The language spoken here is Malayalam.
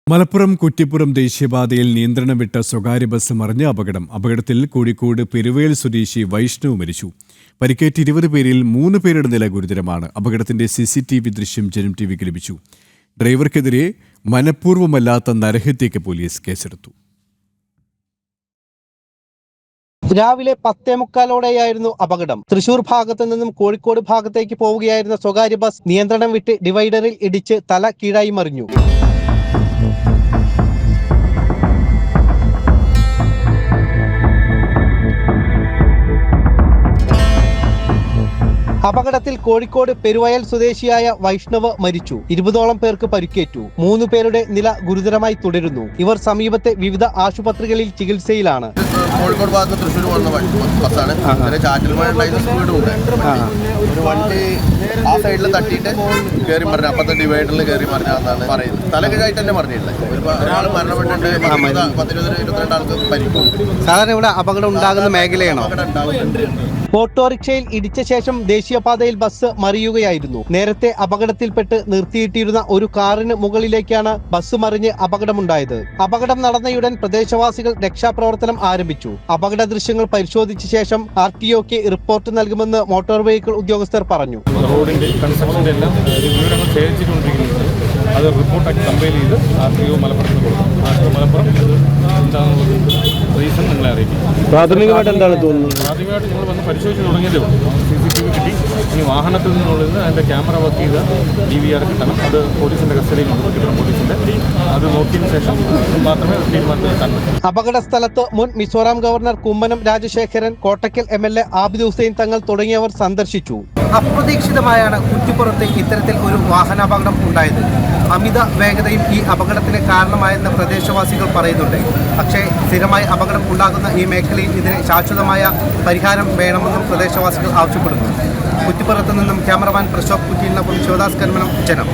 മലപ്പുറം കുറ്റിപ്പുറം ദേശീയപാതയിൽ നിയന്ത്രണം വിട്ട സ്വകാര്യ ബസ് മറിഞ്ഞ അപകടത്തിൽ കോഴിക്കോട് പെരുവേൽ സ്വദേശി വൈഷ്ണവ് മരിച്ചു. പരിക്കേറ്റ 20 പേരിൽ 3 പേരുടെ നില ഗുരുതരമാണ്. അപകടത്തിന്റെ CCTV ദൃശ്യം ജനം ടിവിക്ക് ലഭിച്ചു. ഡ്രൈവർക്കെതിരെ മനഃപൂർവ്വമല്ലാത്ത നരഹത്യയ്ക്ക് പോലീസ് കേസെടുത്തു. രാവിലെ 10:45 അപകടം. തൃശൂർ ഭാഗത്തു നിന്നും കോഴിക്കോട് ഭാഗത്തേക്ക് പോവുകയായിരുന്ന സ്വകാര്യ ബസ് നിയന്ത്രണം വിട്ട് ഡിവൈഡറിൽ ഇടിച്ച് തല കീഴായി മറിഞ്ഞു. അപകടത്തിൽ കോഴിക്കോട് പെരുവയൽ സ്വദേശിയായ വൈഷ്ണവ് മരിച്ചു. 20ഓളം പേർക്ക് പരിക്കേറ്റു. 3 പേരുടെ നില ഗുരുതരമായി തുടരുന്നു. ഇവർ സമീപത്തെ വിവിധ ആശുപത്രികളിൽ ചികിത്സയിലാണ്. കോഴിക്കോട് ഭാഗത്ത് തൃശ്ശൂർ പോകുന്ന ബസ്സാണ്. ഒരു വണ്ടി ആ സൈഡിൽ തട്ടിയിട്ട് കയറി മറിഞ്ഞ അപ്പത്തെ ഡിവൈഡറിൽ കയറി മറിഞ്ഞാന്നാണ് പറയുന്നത്. തലകീഴായിട്ട് തന്നെ മറിഞ്ഞിട്ടില്ല. ഒരാൾ മരണപ്പെട്ടിട്ടുണ്ട്. 10-22 ആൾക്ക് പരിക്കും. സാധാരണ ഇവിടെ അപകടം ഉണ്ടാകുന്ന മേഖലയാണോ? ഓട്ടോറിക്ഷയിൽ ഇടിച്ച ശേഷം ദേശീയപാതയിൽ ബസ് മറിയുകയായിരുന്നു. നേരത്തെ അപകടത്തിൽപ്പെട്ട് നിർത്തിയിട്ടിരുന്ന ഒരു കാറിന് മുകളിലേക്കാണ് ബസ് മറിഞ്ഞ് അപകടമുണ്ടായത്. അപകടം നടന്നയുടൻ പ്രദേശവാസികൾ രക്ഷാപ്രവർത്തനം ആരംഭിച്ചു. അപകട ദൃശ്യങ്ങൾ പരിശോധിച്ച ശേഷം RTOക്ക് റിപ്പോർട്ട് നൽകുമെന്ന് മോട്ടോർ വെഹിക്കിൾ ഉദ്യോഗസ്ഥർ പറഞ്ഞു. റോഡിന്റെ കൺസ്ട്രക്ഷന്റെ എല്ലാം വിവരങ്ങൾ ശേഖരിച്ചുകൊണ്ടിരിക്കുന്നുണ്ട്. അത് റിപ്പോർട്ടാക്കി കമ്പൈൽ ചെയ്ത് RTO മലപ്പുറത്തിന് കൊടുക്കും. മലപ്പുറം എന്താണെന്നുള്ളത് റീസൺ നിങ്ങളെ അറിയിക്കും. പ്രാഥമികമായിട്ട് എന്താണ് തോന്നുന്നത്? പ്രാഥമികമായിട്ട് നിങ്ങൾ വന്ന് പരിശോധിച്ച് തുടങ്ങിയതേ ഉള്ളൂ. CCTV കിട്ടി. ഇനി വാഹനത്തിൽ നിന്നുള്ളത് അതിൻ്റെ ക്യാമറ വർക്ക് ചെയ്ത് DVR കിട്ടണം. അത് പോലീസിന്റെ കസ്റ്റഡിയിലുണ്ട്. കിട്ടണം പോലീസിന്റെ. അത് നോക്കിയതിനു ശേഷം മാത്രമേ തീരുമാനത്തിലെത്താൻ പറ്റൂ. അപകട സ്ഥലത്ത് മുൻ മിസോറാം ഗവർണർ കുമ്മനം രാജശേഖരൻ, കോട്ടക്കൽ MLA ആബിദ് ഹുസൈൻ തങ്ങൾ തുടങ്ങിയവർ സന്ദർശിച്ചു. അപ്രതീക്ഷിതമായാണ് കുറ്റിപ്പുറത്ത് ഇത്തരത്തിൽ ഒരു വാഹനാപകടം ഉണ്ടായത്. അമിത വേഗതയും ഈ അപകടത്തിന് കാരണമായെന്ന് പ്രദേശവാസികൾ പറയുന്നുണ്ട്. പക്ഷേ സ്ഥിരമായി അപകടം ഉണ്ടാകുന്ന ഈ മേഖലയിൽ ഇതിന് ശാശ്വതമായ പരിഹാരം വേണമെന്നും പ്രദേശവാസികൾ ആവശ്യപ്പെടുന്നു. കുറ്റിപ്പുറത്ത് നിന്നും ക്യാമറമാൻ പ്രശോഭ് കുറ്റിയിലിനൊപ്പം ശിവദാസ് കന്മനം, ജനം.